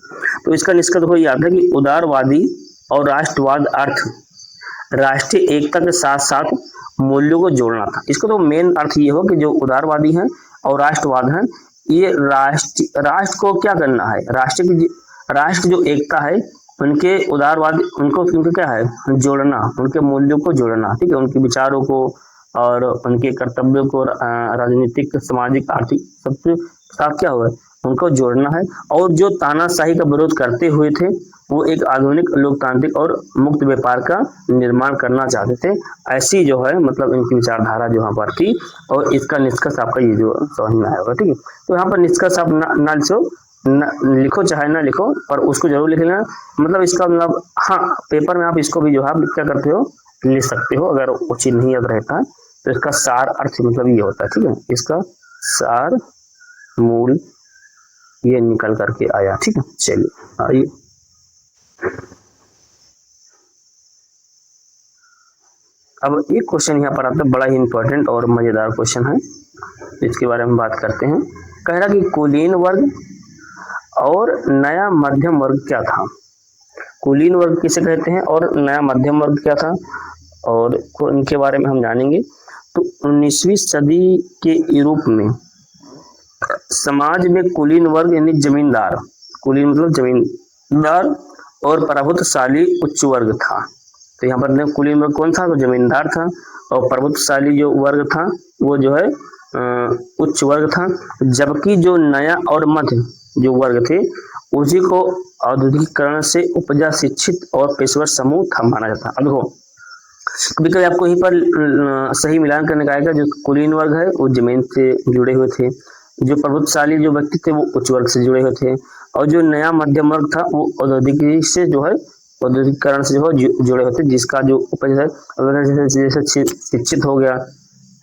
तो इसका निष्कर्ष देखो याद है कि उदारवादी और राष्ट्रवाद अर्थ राष्ट्रीय एकता के साथ साथ मूल्यों को जोड़ना था। इसका तो मेन अर्थ ये हो कि जो उदारवादी हैं और राष्ट्रवाद हैं, ये राष्ट्र को क्या करना है, राष्ट्र जो एकता है उनके उदारवाद उनको क्या है, जोड़ना, उनके मूल्यों को जोड़ना। ठीक है, उनके विचारों को और उनके कर्तव्यों को राजनीतिक, सामाजिक, आर्थिक सबके साथ क्या हुआ, उनको जोड़ना है। और जो तानाशाही का विरोध करते हुए थे, वो एक आधुनिक लोकतांत्रिक और मुक्त व्यापार का निर्माण करना चाहते थे। ऐसी जो है मतलब इनकी विचारधारा जो यहाँ पर थी। और इसका निष्कर्ष आपका ये जो समझ में आएगा। ठीक है, तो यहाँ पर निष्कर्ष आप ना लिखो चाहे ना लिखो, पर उसको जरूर लिख लेना। मतलब इसका मतलब हाँ, पेपर में आप इसको भी जो है क्या करते हो, लिख सकते हो। अगर वो चीज नहीं याद रहता है तो इसका सार अर्थ मतलब ये होता है। ठीक है, इसका सार मूल ये निकल करके आया। ठीक है, चलिए आइए अब एक क्वेश्चन यहाँ पर आता है, बड़ा ही इंपॉर्टेंट और मजेदार क्वेश्चन है, इसके बारे में बात करते हैं। कह रहा कि कुलीन वर्ग और नया मध्यम वर्ग क्या था। कुलीन वर्ग किसे कहते हैं और नया मध्यम वर्ग क्या था, और इनके बारे में हम जानेंगे। तो 19वीं सदी के यूरोप में समाज में कुलीन वर्ग यानी जमींदार, कुलीन मतलब जमींदार, और प्रभुत्वशाली उच्च वर्ग था। तो यहाँ पर कुलीन वर्ग कौन था, तो जमींदार था, और प्रभुत्वशाली जो वर्ग था वो जो है उच्च वर्ग था। जबकि जो नया और मध्य जो वर्ग थे उसी को औद्योगिकीकरण से उपजा शिक्षित और पेशेवर समूह था माना जाता। अब देखो कभी कभी आपको यहीं पर सही मिलान करने का आएगा। जो कुलीन वर्ग है वो जमीन से जुड़े हुए थे, जो प्रभुत्वशाली जो व्यक्ति थे वो उच्च वर्ग से जुड़े हुए थे, और जो नया मध्यम वर्ग था वो औद्योगिकी से जो है औद्योगिकीकरण से जो है जुड़े होते, जिसका जो उपज है जैसे शिक्षित हो गया,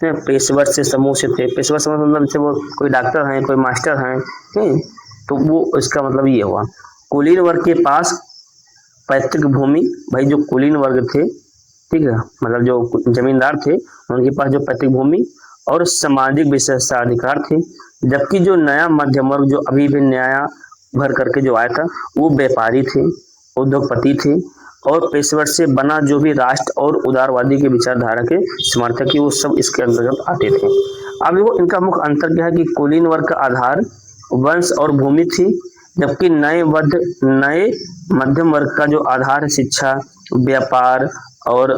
पेशेवर से समूह से थे। पेशेवर समूह मतलब जैसे वो कोई डॉक्टर हैं, कोई मास्टर हैं, तो वो इसका मतलब ये हुआ। कुलीन वर्ग के पास पैतृक भूमि, भाई जो कुलीन वर्ग थे, ठीक है, मतलब जो जमींदार थे उनके पास जो पैतृक भूमि और सामाजिक विशेषाधिकार थे। जबकि जो नया मध्यम वर्ग जो अभी भी न्याय भर करके जो आया था वो व्यापारी थे, उद्योगपति थे, और पेशेवर से बना जो भी राष्ट्र और उदारवादी के विचारधारा के समर्थक, वो सब इसके अंतर्गत आते थे। अब वो इनका मुख्य अंतर क्या है कि कुलीन वर्ग का आधार वंश और भूमि थी, जबकि नए मध्यम वर्ग का जो आधार शिक्षा, व्यापार और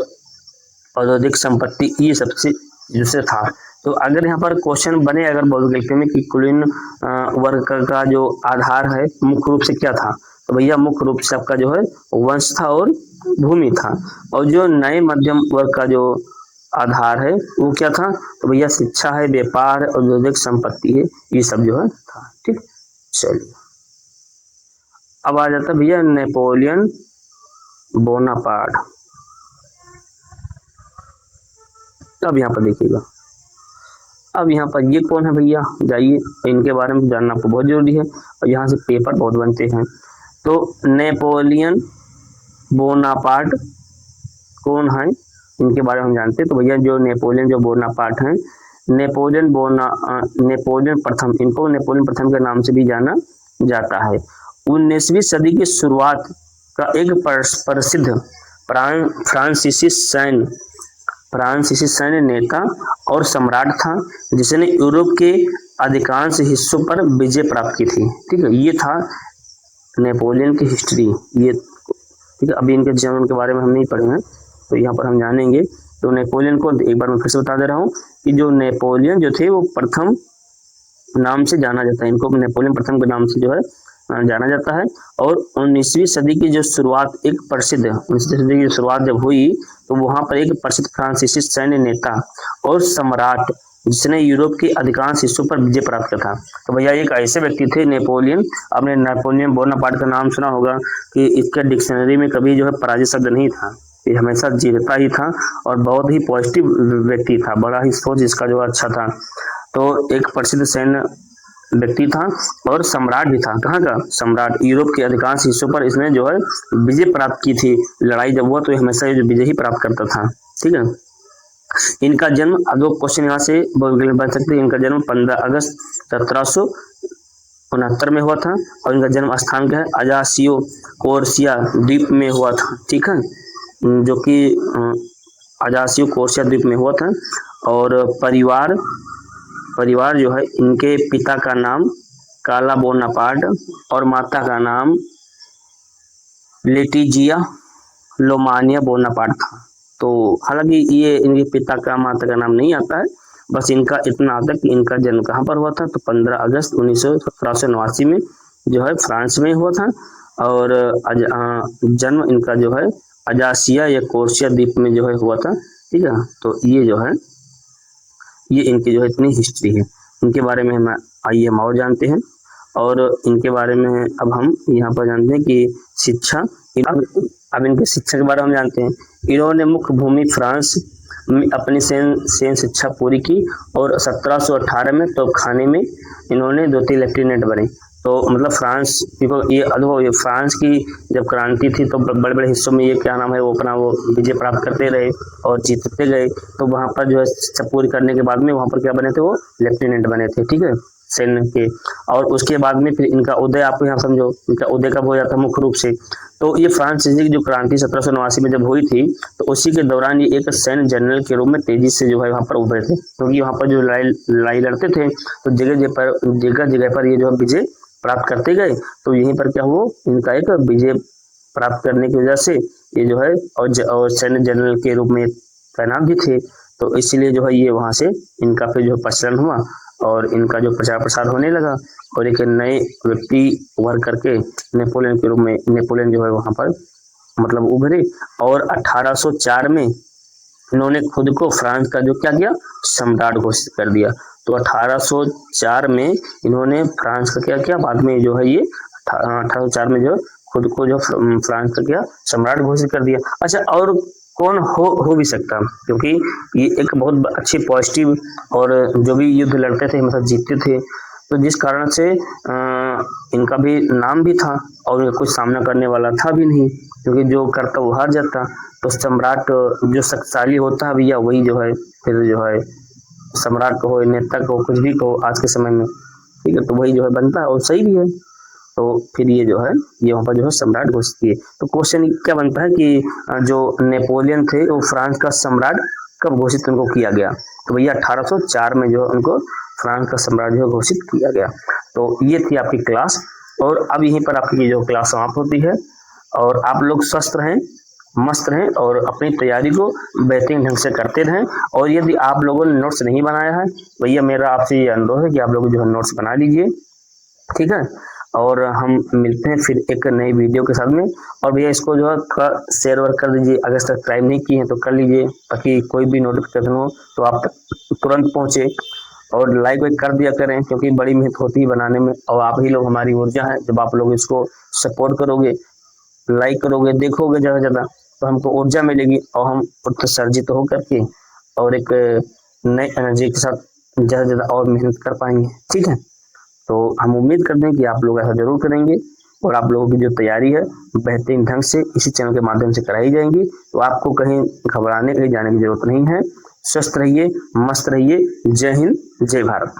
औद्योगिक संपत्ति ये सबसे जिससे था। तो अगर यहाँ पर क्वेश्चन बने अगर भौगोलिक में कि कुलीन वर्ग का जो आधार है मुख्य रूप से क्या था, तो भैया मुख्य रूप से आपका जो है वंश था और भूमि था। और जो नए मध्यम वर्ग का जो आधार है वो क्या था, तो भैया शिक्षा है, व्यापार, औद्योगिक संपत्ति है, ये सब जो है था। ठीक, चलिए अब आ जाता भैया नेपोलियन बोनापार्ट। अब यहाँ पर देखिएगा, अब यहाँ पर ये कौन है भैया, जाइए इनके बारे में जानना आपको बहुत जरूरी है, और यहाँ से पेपर बहुत बनते हैं। तो नेपोलियन बोनापार्ट कौन है, इनके बारे में हम जानते हैं। तो भैया जो नेपोलियन जो बोनापार्ट हैं, नेपोलियन प्रथम, इनको नेपोलियन प्रथम के नाम से भी जाना जाता है। 19वीं सदी की शुरुआत का एक प्रसिद्ध फ्रांसीसी सैन्य नेता और सम्राट था, जिसने यूरोप के अधिकांश हिस्सों पर विजय प्राप्त की थी। ठीक है, ये था नेपोलियन की हिस्ट्री। ये ठीक है, अभी इनके जन्म के बारे में हम नहीं पढ़े हैं, तो यहाँ पर हम जानेंगे। तो नेपोलियन को एक बार मैं फिर से बता दे रहा हूँ कि जो नेपोलियन जो थे वो प्रथम नाम से जाना जाता है, इनको नेपोलियन प्रथम के नाम से जो है जाना जाता है। और 19वीं सदी की जो शुरुआत एक प्रसिद्ध 19वीं सदी की शुरुआत जब हुई तो वहां पर एक प्रसिद्ध फ्रांसीसी सैन्य नेता और सम्राट जिसने यूरोप के अधिकांश हिस्सों पर विजय प्राप्त किया था। तो भैया एक ऐसे व्यक्ति थे नेपोलियन, आपने नेपोलियन बोनापार्ट का नाम सुना होगा कि इसके डिक्शनरी में कभी जो है पराजय शब्द नहीं था, ये हमेशा जीतता ही था और बहुत ही पॉजिटिव व्यक्ति था, बड़ा ही सोच इसका जो अच्छा था। तो एक प्रसिद्ध सैन्य व्यक्ति था और सम्राट भी था। कहाँ का सम्राट? यूरोप के अधिकांश हिस्सों पर इसने जो है विजय प्राप्त की थी। लड़ाई जब हुआ तो हमेशा ये विजय ही प्राप्त करता था। ठीक है, इनका जन्म, अब दो क्वेश्चन यहाँ से बन सकते हैं। इनका जन्म 15 अगस्त 1769 में हुआ था और इनका जन्म स्थान क्या है? अजासियो कोर्सिया द्वीप में हुआ था। ठीक है, जो कि अजासियो कोर्सिया द्वीप में हुआ था। और परिवार जो है, इनके पिता का नाम काला बोनापार्ट और माता का नाम लेटिजिया लोमानिया बोनापार्ट था। तो हालांकि ये इनके पिता का माता का नाम नहीं आता है, बस इनका इतना आता है कि इनका जन्म कहाँ पर हुआ था, तो 15 अगस्त 1789 में जो है फ्रांस में हुआ था। और जन्म इनका जो है अजासिया या कोर्सिया द्वीप में जो है हुआ था। ठीक है, तो ये जो है ये इनकी जो है इतनी हिस्ट्री है। इनके बारे में हम आइए हम और जानते हैं। और इनके बारे में अब हम यहाँ पर जानते हैं कि शिक्षा, अब इनकी शिक्षा के बारे में हम जानते हैं। इन्होंने मुख्य भूमि फ्रांस में अपनी सैन्य शिक्षा पूरी की और 1718 में तोपखाने में इन्होंने 2-3 लेफ्टिनेंट बने। तो मतलब फ्रांस, ये अनुभव, फ्रांस की जब क्रांति थी तो बड़े बड़े हिस्सों में ये क्या नाम है वो अपना वो विजय प्राप्त करते रहे और जीतते गए। तो वहां पर जो है शिक्षा पूरी करने के बाद में वहां पर क्या बने थे? वो लेफ्टिनेंट बने थे। ठीक है, सैन्य के। और उसके बाद में फिर इनका उदय, आप यहाँ समझो इनका उदय कब हो जाता मुख्य रूप से, तो ये फ्रांसीसी की जो क्रांति 1789 में जब हुई थी तो उसी के दौरान ये एक सैन्य जनरल के रूप में तेजी से जो है वहां पर उभरे थे। क्योंकि वहां पर जो लड़ाई लड़ते थे तो जगह जगह पर ये जो है विजय प्राप्त करते गए। तो यहीं पर क्या हुआ, इनका एक विजय प्राप्त करने की वजह से ये जो है और सैन्य जनरल के रूप में तैनात भी थे। तो इसलिए जो है ये वहां से इनका फिर जो प्रचलन हुआ और इनका जो प्रचार प्रसार होने लगा और एक नए व्यक्ति उभर करके नेपोलियन के रूप में नेपोलियन जो है वहां पर मतलब उभरे। और 1804 में इन्होंने खुद को फ्रांस का जो क्या किया, सम्राट घोषित कर दिया। तो 1804 में इन्होंने फ्रांस का क्या किया, बाद में जो है ये 1804 में जो खुद को जो फ्रांस का क्या सम्राट घोषित कर दिया। अच्छा, और कौन हो भी सकता, क्योंकि ये एक बहुत अच्छी पॉजिटिव और जो भी युद्ध लड़ते थे मतलब जीतते थे, तो जिस कारण से इनका भी नाम भी था और कुछ सामना करने वाला था भी नहीं, क्योंकि जो करता वो हार जाता। तो सम्राट जो शक्तिशाली होता है भैया वही जो है फिर जो है सम्राट कहो, नेता कहो, कुछ भी कहो आज के समय में, ठीक है, तो वही जो है बनता है और सही भी है। तो फिर ये जो है ये वहाँ पर जो है सम्राट घोषित किए। तो क्वेश्चन क्या बनता है कि जो नेपोलियन थे वो फ्रांस का सम्राट कब घोषित उनको किया गया? तो भैया 1804 में जो उनको फ्रांस का सम्राट जो घोषित किया गया। तो ये थी आपकी क्लास और अब यहीं पर आपकी जो क्लास समाप्त होती है और आप लोग स्वस्थ रहें, मस्त रहें और अपनी तैयारी को बेहतरीन ढंग से करते रहें। और यदि आप लोगों ने नोट्स नहीं बनाया है भैया मेरा आपसे ये अनुरोध है कि आप लोग जो है नोट्स बना लीजिए, ठीक है। और हम मिलते हैं फिर एक नई वीडियो के साथ में। और भैया इसको जो है शेयर वर्क कर दीजिए, अगर सब्सक्राइब नहीं किए हैं तो कर लीजिए ताकि कोई भी नोटिफिकेशन हो तो आप तुरंत पहुंचे। और लाइक वाइक कर दिया करें क्योंकि बड़ी मेहनत होती है बनाने में और आप ही लोग हमारी ऊर्जा है। जब आप लोग इसको सपोर्ट करोगे, लाइक करोगे, देखोगे ज़्यादा से ज़्यादा तो हमको ऊर्जा मिलेगी और हम उत्सर्जित हो करके और एक नई एनर्जी के साथ ज़्यादा से ज़्यादा और मेहनत कर पाएंगे, ठीक है। तो हम उम्मीद करते हैं कि आप लोग ऐसा जरूर करेंगे और आप लोगों की जो तैयारी है बेहतरीन ढंग से इसी चैनल के माध्यम से कराई जाएंगी। तो आपको कहीं घबराने कहीं जाने की जरूरत नहीं है। स्वस्थ रहिए, मस्त रहिए। जय हिंद, जय भारत।